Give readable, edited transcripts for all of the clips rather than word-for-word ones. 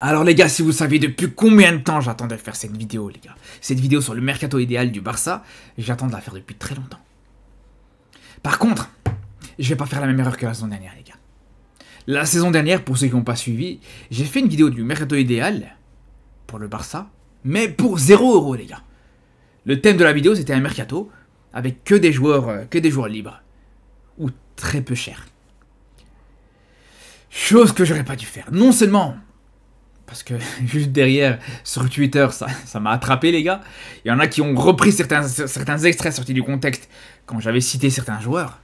Alors les gars, si vous saviez depuis combien de temps j'attendais de faire cette vidéo, les gars. Cette vidéo sur le mercato idéal du Barça, j'attends de la faire depuis très longtemps. Par contre, je vais pas faire la même erreur que la saison dernière, les gars. La saison dernière, pour ceux qui n'ont pas suivi, j'ai fait une vidéo du mercato idéal pour le Barça, mais pour 0 €, les gars. Le thème de la vidéo, c'était un mercato avec que des joueurs libres. Ou très peu chers. Chose que j'aurais pas dû faire. Non seulement... parce que juste derrière, sur Twitter, ça m'a attrapé, les gars. Il y en a qui ont repris certains extraits sortis du contexte quand j'avais cité certains joueurs.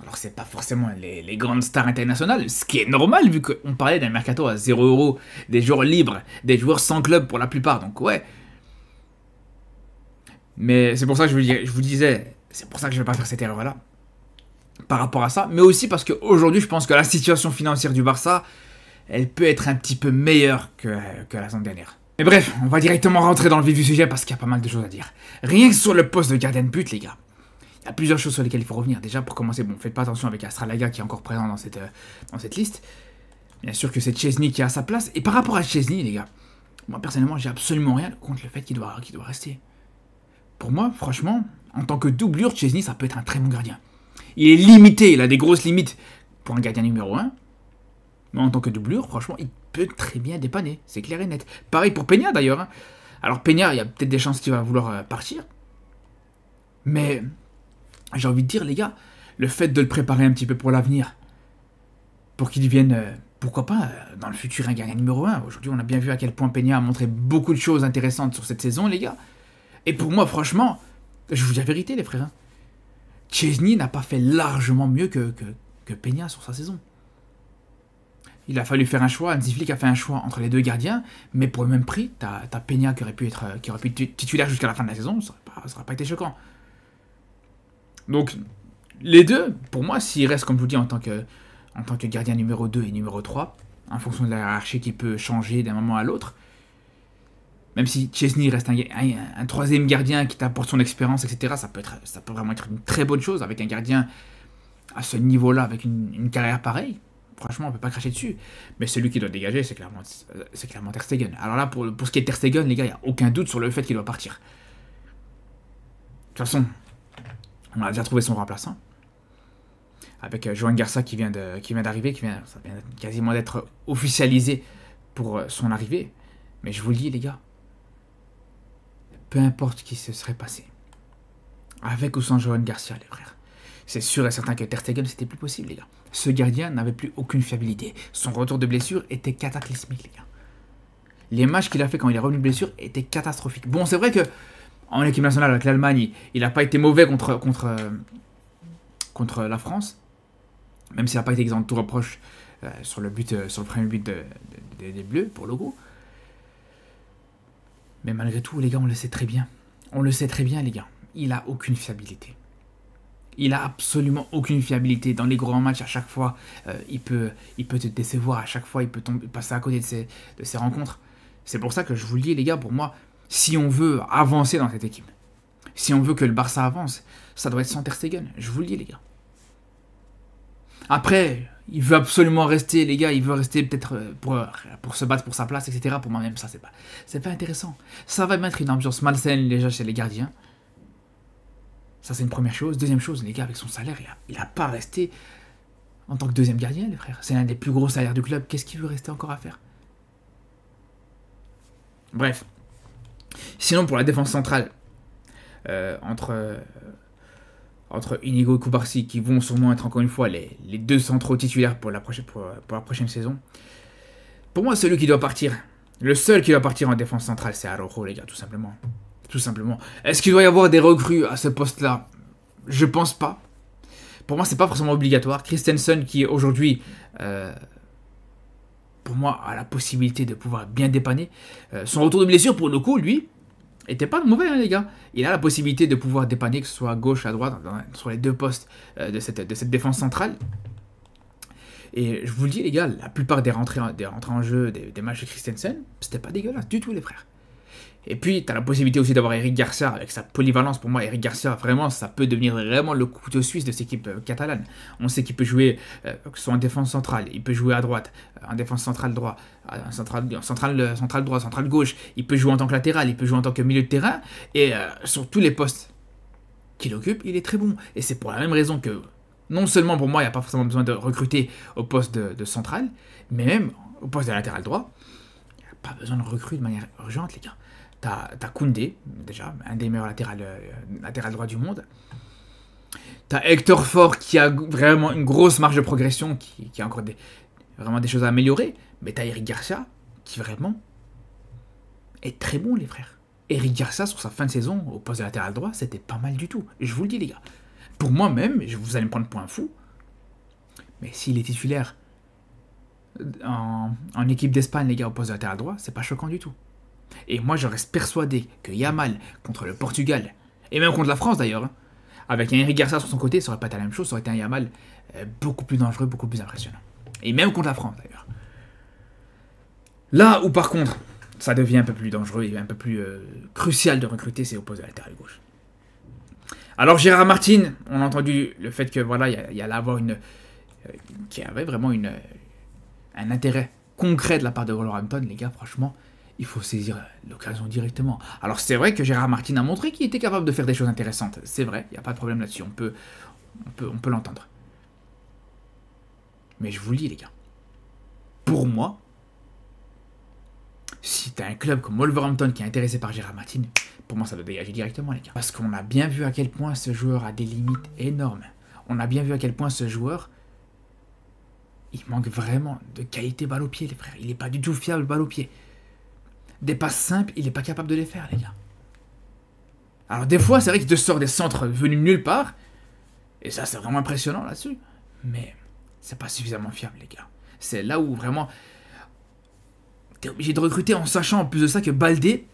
Alors, c'est pas forcément les grandes stars internationales, ce qui est normal vu qu'on parlait d'un mercato à 0 €, des joueurs libres, des joueurs sans club pour la plupart, donc ouais. Mais c'est pour ça que je vous disais, c'est pour ça que je vais pas faire cette erreur-là. Par rapport à ça, mais aussi parce qu'aujourd'hui, je pense que la situation financière du Barça, elle peut être un petit peu meilleure que la saison dernière. Mais bref, on va directement rentrer dans le vif du sujet parce qu'il y a pas mal de choses à dire. Rien que sur le poste de gardien de but, les gars. Il y a plusieurs choses sur lesquelles il faut revenir. Déjà, pour commencer, bon, faites pas attention avec Astralaga qui est encore présent dans cette liste. Bien sûr que c'est Szczesny qui a sa place. Et par rapport à Szczesny, les gars, moi personnellement, j'ai absolument rien contre le fait qu'il doit rester. Pour moi, franchement, en tant que doublure, Szczesny, ça peut être un très bon gardien. Il est limité, il a des grosses limites pour un gardien numéro 1. Mais en tant que doublure, franchement, il peut très bien dépanner. C'est clair et net. Pareil pour Peña, d'ailleurs. Hein. Alors, Peña, il y a peut-être des chances qu'il va vouloir partir. Mais, j'ai envie de dire, les gars, le fait de le préparer un petit peu pour l'avenir, pour qu'il devienne, pourquoi pas, dans le futur, un gardien numéro 1. Aujourd'hui, on a bien vu à quel point Peña a montré beaucoup de choses intéressantes sur cette saison, les gars. Et pour moi, franchement, je vous dis la vérité, les frères. Hein. Szczesny n'a pas fait largement mieux que Peña sur sa saison. Il a fallu faire un choix, Hansi Flick a fait un choix entre les deux gardiens, mais pour le même prix, t'as Peña qui aurait pu être titulaire jusqu'à la fin de la saison, ça n'aurait pas été choquant. Donc, les deux, pour moi, s'ils restent, comme je vous dis, en tant que gardien numéro 2 et numéro 3, en fonction de la hiérarchie qui peut changer d'un moment à l'autre, même si Szczesny reste un troisième gardien qui t'apporte son expérience, etc., ça peut vraiment être une très bonne chose avec un gardien à ce niveau-là, avec une carrière pareille. Franchement, on peut pas cracher dessus. Mais celui qui doit dégager, c'est clairement Ter Stegen. Alors là, pour ce qui est de Ter Stegen, les gars, il n'y a aucun doute sur le fait qu'il doit partir. De toute façon, on a déjà trouvé son remplaçant. Avec Joan Garça qui vient d'arriver, ça vient quasiment d'être officialisé pour son arrivée. Mais je vous le dis, les gars, peu importe ce qui se serait passé, avec ou sans Joan Garcia, les frères, c'est sûr et certain que Ter Stegen, c'était plus possible, les gars. Ce gardien n'avait plus aucune fiabilité. Son retour de blessure était cataclysmique, les gars. Les matchs qu'il a fait quand il est revenu de blessure étaient catastrophiques. Bon, c'est vrai que en équipe nationale avec l'Allemagne, il n'a pas été mauvais contre la France, même s'il n'a pas été exempt de tout reproche sur le premier but des Bleus, pour le coup. Mais malgré tout, les gars, on le sait très bien. On le sait très bien, les gars. Il n'a aucune fiabilité. Il a absolument aucune fiabilité. Dans les grands matchs, à chaque fois, il peut te décevoir. À chaque fois, il peut passer à côté de ses rencontres. C'est pour ça que je vous le dis, les gars, pour moi, si on veut avancer dans cette équipe, si on veut que le Barça avance, ça doit être sans Ter Stegen. Je vous le dis, les gars. Après, il veut absolument rester, les gars. Il veut rester peut-être pour se battre pour sa place, etc. Pour moi-même, ça, c'est pas intéressant. Ça va mettre une ambiance malsaine, déjà, chez les gardiens. Ça, c'est une première chose. Deuxième chose, les gars, avec son salaire, il n'a pas resté en tant que deuxième gardien, les frères. C'est l'un des plus gros salaires du club. Qu'est-ce qu'il veut rester encore à faire? Bref. Sinon, pour la défense centrale, entre Inigo et Cubarsí, qui vont sûrement être encore une fois les deux centraux titulaires pour la prochaine saison, pour moi, celui qui doit partir, le seul qui doit partir en défense centrale, c'est Araujo, les gars, tout simplement. Tout simplement. Est-ce qu'il doit y avoir des recrues à ce poste-là? Je pense pas. Pour moi, c'est pas forcément obligatoire. Christensen, qui aujourd'hui, pour moi, a la possibilité de pouvoir bien dépanner. Son retour de blessure, pour le coup, lui, était pas mauvais, hein, les gars. Il a la possibilité de pouvoir dépanner, que ce soit à gauche, à droite, sur les deux postes de cette défense centrale. Et je vous le dis, les gars, la plupart des rentrées en jeu, des matchs de Christensen, c'était pas dégueulasse du tout, les frères. Et puis, tu as la possibilité aussi d'avoir Eric Garcia avec sa polyvalence. Pour moi, Eric Garcia, vraiment, ça peut devenir vraiment le couteau suisse de cette équipe catalane. On sait qu'il peut jouer, que ce soit en défense centrale, il peut jouer à droite, en défense centrale droit, centrale droit, centrale gauche, il peut jouer en tant que latéral, il peut jouer en tant que milieu de terrain, et sur tous les postes qu'il occupe, il est très bon. Et c'est pour la même raison que, non seulement pour moi, il n'y a pas forcément besoin de recruter au poste de centrale, mais même au poste de latéral droit, il n'y a pas besoin de recruter de manière urgente, les gars. T'as Koundé, déjà, un des meilleurs latéral droit du monde. T'as Hector Fort qui a vraiment une grosse marge de progression, qui a encore vraiment des choses à améliorer. Mais t'as Eric Garcia qui vraiment est très bon, les frères. Eric Garcia, sur sa fin de saison, au poste de latéral droit, c'était pas mal du tout. Je vous le dis, les gars. Pour moi-même, vous allez me prendre pour un fou, mais s'il est titulaire en équipe d'Espagne, les gars, au poste de latéral droit, c'est pas choquant du tout. Et moi, je reste persuadé que Yamal contre le Portugal, et même contre la France d'ailleurs, hein, avec un Eric Garcia sur son côté, ça aurait pas été la même chose, ça aurait été un Yamal beaucoup plus dangereux, beaucoup plus impressionnant. Et même contre la France d'ailleurs. Là où par contre, ça devient un peu plus dangereux et un peu plus crucial de recruter, c'est au poste de latéral gauche. Alors Gérard Martin, on a entendu le fait que voilà, il allait avoir qui avait vraiment un intérêt concret de la part de Wolverhampton, les gars, franchement. Il faut saisir l'occasion directement. Alors c'est vrai que Gérard Martin a montré qu'il était capable de faire des choses intéressantes. C'est vrai, il n'y a pas de problème là-dessus. On peut l'entendre. Mais je vous le dis, les gars. Pour moi, si tu as un club comme Wolverhampton qui est intéressé par Gérard Martin, pour moi ça doit dégager directement, les gars. Parce qu'on a bien vu à quel point ce joueur a des limites énormes. On a bien vu à quel point ce joueur, il manque vraiment de qualité balle au pied, les frères. Il n'est pas du tout fiable balle au pied. Des passes simples, il n'est pas capable de les faire, les gars. Alors des fois, c'est vrai qu'il te sort des centres venus de nulle part. Et ça, c'est vraiment impressionnant là-dessus. Mais c'est pas suffisamment fiable, les gars. C'est là où vraiment... T'es obligé de recruter en sachant en plus de ça que Baldé,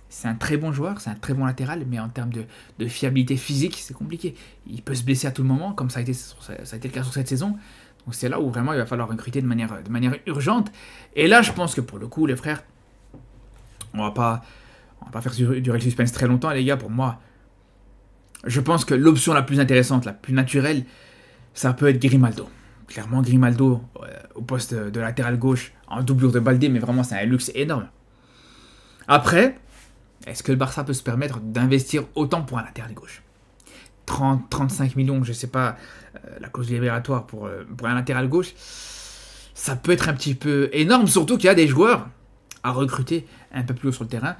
c'est un très bon joueur, c'est un très bon latéral, mais en termes de fiabilité physique, c'est compliqué. Il peut se blesser à tout moment, comme ça a été le cas sur cette saison. Donc c'est là où vraiment il va falloir recruter de manière urgente. Et là, je pense que pour le coup, les frères, on va pas faire durer le suspense très longtemps, les gars. Pour moi, je pense que l'option la plus intéressante, la plus naturelle, ça peut être Grimaldo. Clairement, Grimaldo au poste de latéral gauche, en doublure de Baldé, mais vraiment, c'est un luxe énorme. Après, est-ce que le Barça peut se permettre d'investir autant pour un latéral gauche ? 30-35 millions, je sais pas, la clause libératoire pour un latéral gauche, ça peut être un petit peu énorme, surtout qu'il y a des joueurs à recruter un peu plus haut sur le terrain,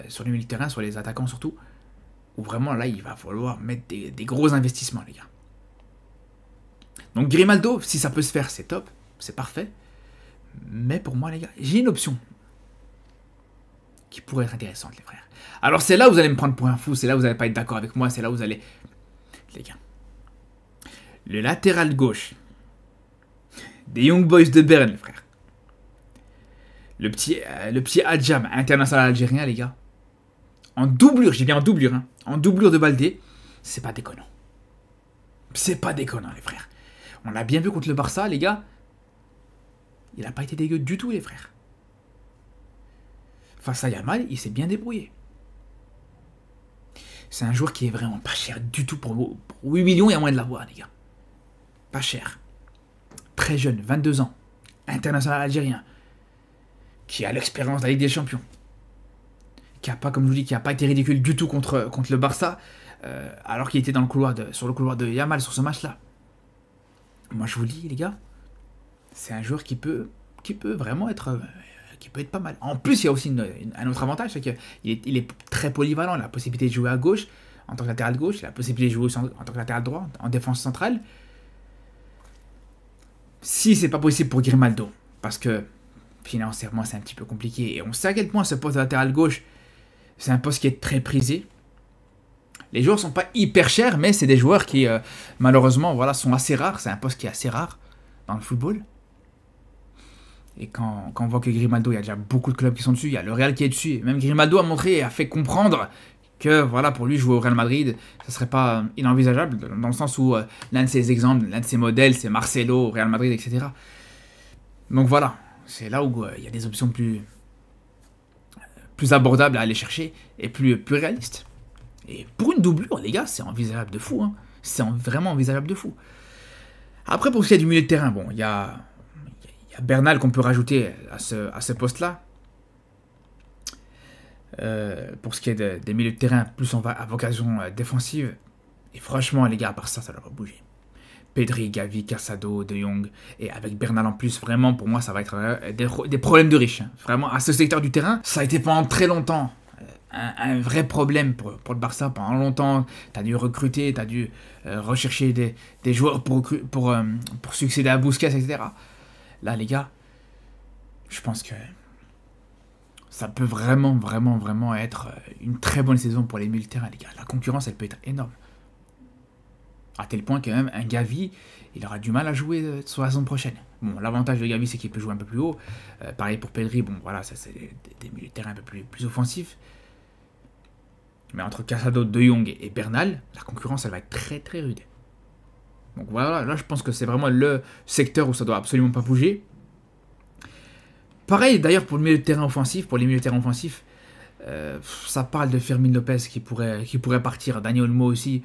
sur le milieu de terrain, sur les attaquants surtout, où vraiment là, il va falloir mettre des gros investissements, les gars. Donc Grimaldo, si ça peut se faire, c'est top, c'est parfait, mais pour moi, les gars, j'ai une option qui pourrait être intéressante, les frères. Alors c'est là où vous allez me prendre pour un fou, c'est là où vous n'allez pas être d'accord avec moi, c'est là où vous allez... Les gars, le latéral gauche des Young Boys de Berne, les frères. Le petit Adjam, international algérien, les gars. En doublure, j'ai bien en doublure, hein. En doublure de Baldé, c'est pas déconnant. C'est pas déconnant, les frères. On l'a bien vu contre le Barça, les gars. Il n'a pas été dégueu du tout, les frères. Face à Yamal, il s'est bien débrouillé. C'est un joueur qui est vraiment pas cher du tout pour 8 millions, il y a moyen de l'avoir, les gars. Pas cher. Très jeune, 22 ans. International algérien. Qui a l'expérience de la Ligue des Champions. Qui a pas, comme je vous dis, qui a pas été ridicule du tout contre le Barça. Alors qu'il était sur le couloir de Yamal sur ce match-là. Moi, je vous le dis, les gars. C'est un joueur qui peut vraiment être... qui peut être pas mal. En plus, il y a aussi un autre avantage, c'est qu'il est très polyvalent. Il a la possibilité de jouer à gauche, en tant que latéral gauche. Il a la possibilité de jouer en tant que latéral droit, en défense centrale. Si c'est pas possible pour Grimaldo, parce que financièrement, c'est un petit peu compliqué, et on sait à quel point ce poste de latéral gauche, c'est un poste qui est très prisé. Les joueurs sont pas hyper chers, mais c'est des joueurs qui, malheureusement, voilà, sont assez rares. C'est un poste qui est assez rare dans le football. Et quand on voit que Grimaldo, il y a déjà beaucoup de clubs qui sont dessus, il y a le Real qui est dessus, et même Grimaldo a montré et a fait comprendre que voilà, pour lui, jouer au Real Madrid, ça serait pas inenvisageable, dans le sens où l'un de ses exemples, l'un de ses modèles, c'est Marcelo, au Real Madrid, etc. Donc voilà, c'est là où il y a des options plus plus abordable à aller chercher et plus réaliste. Et pour une doublure, les gars, c'est envisageable de fou. Hein. C'est vraiment envisageable de fou. Après, pour ce qui est du milieu de terrain, bon, il y a Bernal qu'on peut rajouter à ce poste-là. Pour ce qui est des milieux de terrain, plus à vocation défensive. Et franchement, les gars, à part ça, ça ne va pas bouger. Pedri, Gavi, Casado, De Jong, et avec Bernal en plus, vraiment, pour moi, ça va être des problèmes de riches. Hein. Vraiment, à ce secteur du terrain, ça a été pendant très longtemps un vrai problème pour le Barça. Pendant longtemps, tu as dû recruter, tu as dû rechercher des joueurs pour succéder à Busquets, etc. Là, les gars, je pense que ça peut vraiment être une très bonne saison pour les milieux de terrain, les gars. La concurrence, elle peut être énorme. À tel point que même un Gavi, il aura du mal à jouer sur la saison prochaine. Bon, l'avantage de Gavi, c'est qu'il peut jouer un peu plus haut. Pareil pour Pedri, bon voilà, ça c'est des milieux de terrain un peu plus offensifs. Mais entre Casado, De Jong et Bernal, la concurrence, elle va être très rude. Donc voilà, là je pense que c'est vraiment le secteur où ça doit absolument pas bouger. Pareil d'ailleurs pour le milieu de terrain offensif, pour les milieux de terrain offensifs, ça parle de Fermin Lopez qui pourrait partir, Dani Olmo aussi.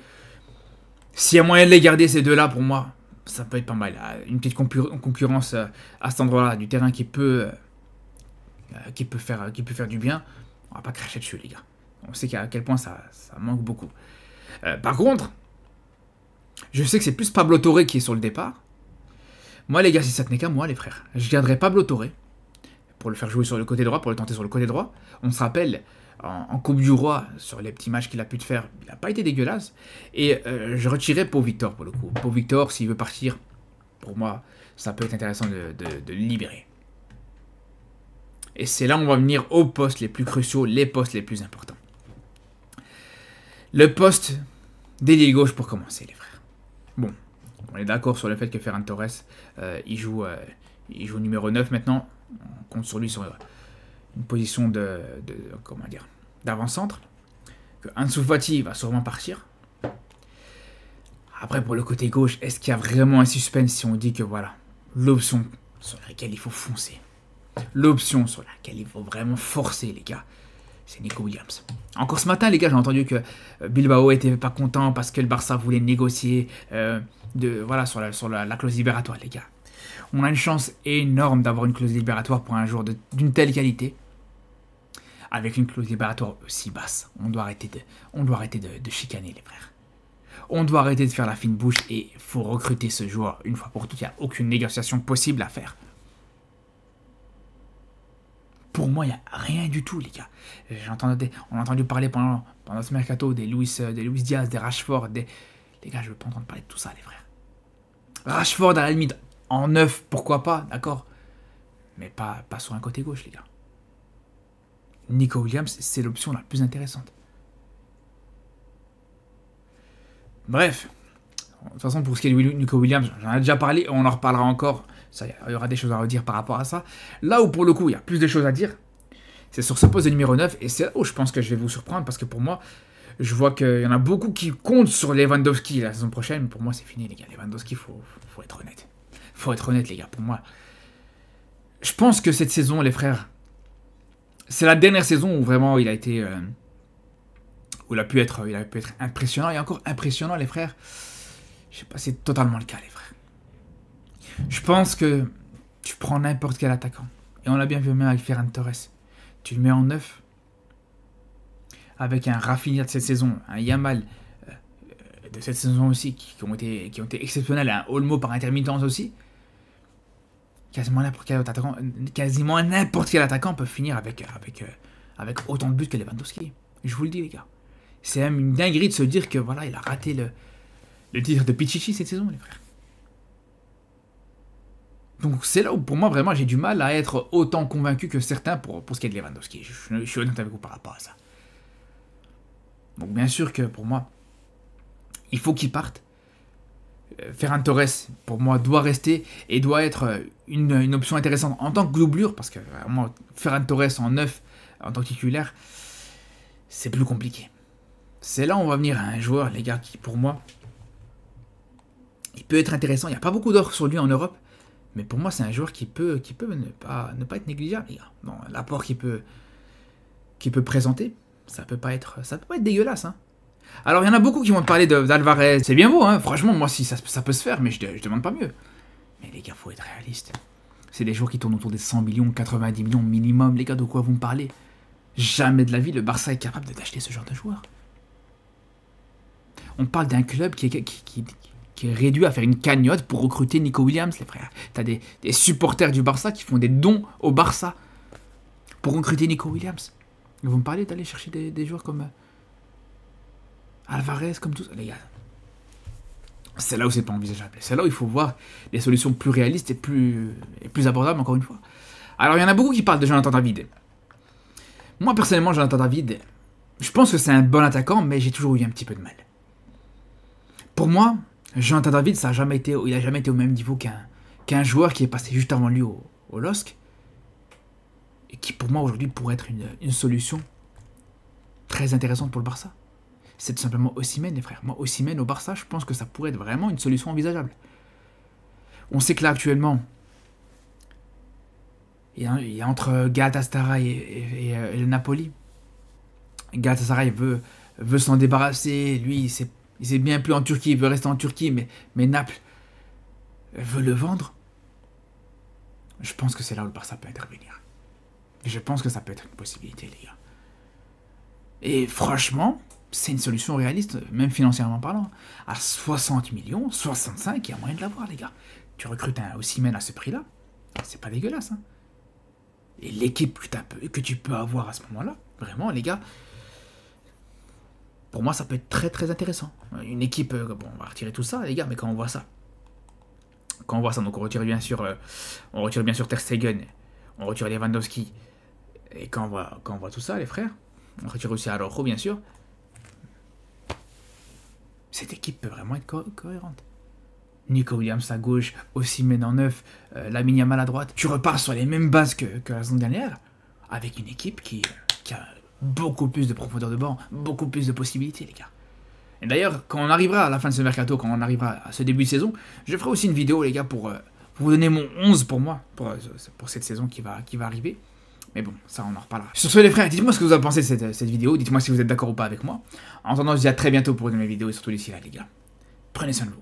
S'il y a moyen de les garder, ces deux-là, pour moi, ça peut être pas mal. Une petite concurrence à cet endroit-là du terrain qui peut faire du bien. On va pas cracher dessus, les gars. On sait à quel point ça manque beaucoup. Par contre, je sais que c'est plus Pablo Torre qui est sur le départ. Moi, les gars, si ça tenait qu'à moi, les frères, je garderais Pablo Torre pour le faire jouer sur le côté droit, pour le tenter sur le côté droit. On se rappelle, en Coupe du Roi, sur les petits matchs qu'il a pu faire, il n'a pas été dégueulasse. Et je retirais Pau Victor pour le coup. Pau Victor, s'il veut partir, pour moi, ça peut être intéressant de le libérer. Et c'est là où on va venir aux postes les plus cruciaux, les postes les plus importants. Le poste d'ailier gauche pour commencer, les frères. Bon, on est d'accord sur le fait que Ferran Torres, il joue numéro 9 maintenant. On compte sur lui sur une position d'avant-centre. Que Ansu Fati va sûrement partir. Après, pour le côté gauche, est-ce qu'il y a vraiment un suspense si on dit que voilà, l'option sur laquelle il faut foncer, l'option sur laquelle il faut vraiment forcer, les gars, c'est Nico Williams. Encore ce matin, les gars, j'ai entendu que Bilbao était pas content parce que le Barça voulait négocier sur la clause libératoire, les gars. On a une chance énorme d'avoir une clause libératoire pour un joueur d'une telle qualité. Avec une clause libératoire aussi basse. On doit arrêter de chicaner, les frères. On doit arrêter de faire la fine bouche et il faut recruter ce joueur une fois pour toutes. Il n'y a aucune négociation possible à faire. Pour moi, il n'y a rien du tout, les gars. On a entendu parler pendant ce mercato des Luis Diaz, des Rashford. Les gars, je ne veux pas entendre parler de tout ça, les frères. Rashford, à la limite, en 9, pourquoi pas, d'accord. Mais pas sur un côté gauche, les gars. Nico Williams, c'est l'option la plus intéressante. Bref. De toute façon, pour ce qui est de Nico Williams, j'en ai déjà parlé, on en reparlera encore. Il y aura des choses à redire par rapport à ça. Là où, pour le coup, il y a plus de choses à dire, c'est sur ce poste de numéro 9. Et c'est là où je pense que je vais vous surprendre, parce que pour moi, je vois qu'il y en a beaucoup qui comptent sur Lewandowski la saison prochaine. Mais pour moi, c'est fini, les gars. Lewandowski, faut être honnête. Faut être honnête, les gars. Pour moi, je pense que cette saison, les frères, c'est la dernière saison où vraiment il a été... où il a pu être impressionnant. Et encore impressionnant, les frères. Je sais pas, c'est totalement le cas, les frères. Je pense que tu prends n'importe quel attaquant. Et on l'a bien vu même avec Ferran Torres. Tu le mets en 9. Avec un Rafinha de cette saison, un Yamal de cette saison aussi, qui ont été exceptionnels, un Olmo par intermittence aussi. Quasiment n'importe quel attaquant peut finir avec autant de buts que Lewandowski. Je vous le dis, les gars. C'est même une dinguerie de se dire que voilà, il a raté le titre de Pichichi cette saison, les frères. Donc c'est là où pour moi vraiment j'ai du mal à être autant convaincu que certains pour ce qui est de Lewandowski. Je suis honnête avec vous par rapport à ça. Donc bien sûr que pour moi, il faut qu'il parte. Ferran Torres, pour moi, doit rester et doit être une option intéressante en tant que doublure, parce que vraiment, Ferran Torres en 9, en tant que titulaire, c'est plus compliqué. C'est là où on va venir à un joueur, les gars, qui pour moi, il peut être intéressant. Il n'y a pas beaucoup d'offres sur lui en Europe, mais pour moi, c'est un joueur qui peut ne pas être négligeable, les gars. Bon, l'apport qu'il peut qu'il peut présenter, ça peut pas être dégueulasse. Hein. Alors, il y en a beaucoup qui vont te parler d'Alvarez. C'est bien beau, hein. Franchement, moi, si ça peut se faire, mais je demande pas mieux. Mais les gars, faut être réaliste. C'est des joueurs qui tournent autour des 100 millions, 90 millions minimum. Les gars, de quoi vous me parlez? Jamais de la vie, le Barça est capable d'acheter ce genre de joueurs. On parle d'un club qui est réduit à faire une cagnotte pour recruter Nico Williams, les frères. T'as des supporters du Barça qui font des dons au Barça pour recruter Nico Williams. Et vous me parlez d'aller chercher des joueurs comme Alvarez, comme tout ça, les gars. C'est là où c'est pas envisageable. C'est là où il faut voir des solutions plus réalistes et plus abordables, encore une fois. Alors, il y en a beaucoup qui parlent de Jonathan David. Moi, personnellement, Jonathan David, je pense que c'est un bon attaquant, mais j'ai toujours eu un petit peu de mal. Pour moi, Jonathan David, il n'a jamais été au même niveau qu'un joueur qui est passé juste avant lui au LOSC, et qui, pour moi, aujourd'hui, pourrait être une solution très intéressante pour le Barça. C'est tout simplement Osimhen, les frères. Moi, Osimhen au Barça, je pense que ça pourrait être vraiment une solution envisageable. On sait que là, actuellement, il y a entre Galatasaray et le Napoli. Galatasaray veut s'en débarrasser. Lui, il s'est bien plu en Turquie, il veut rester en Turquie, mais Naples veut le vendre. Je pense que c'est là où le Barça peut intervenir. Je pense que ça peut être une possibilité, les gars. Et franchement, c'est une solution réaliste, même financièrement parlant. À 60 millions, 65, il y a moyen de l'avoir, les gars. Tu recrutes un Osimhen à ce prix-là, c'est pas dégueulasse. Hein. Et l'équipe que tu peux avoir à ce moment-là, vraiment, les gars, pour moi, ça peut être très très intéressant. Une équipe, bon, on va retirer tout ça, les gars, mais quand on voit ça, donc on retire bien sûr Ter Stegen, on retire Lewandowski, et quand on voit tout ça, les frères, on retire aussi Araujo, bien sûr. Cette équipe peut vraiment être cohérente. Nico Williams à gauche, Osimhen en 9, Lamine Yamal à droite. Tu repars sur les mêmes bases que la saison dernière, avec une équipe qui a beaucoup plus de profondeur de banc, beaucoup plus de possibilités, les gars. Et d'ailleurs, quand on arrivera à la fin de ce mercato, quand on arrivera à ce début de saison, je ferai aussi une vidéo, les gars, pour vous donner mon 11 pour moi, pour cette saison qui va arriver. Mais bon, ça, on en reparlera. Sur ce, les frères, dites-moi ce que vous avez pensé de cette vidéo. Dites-moi si vous êtes d'accord ou pas avec moi. En attendant, je vous dis à très bientôt pour une nouvelle vidéo et surtout d'ici là, les gars. Prenez soin de vous.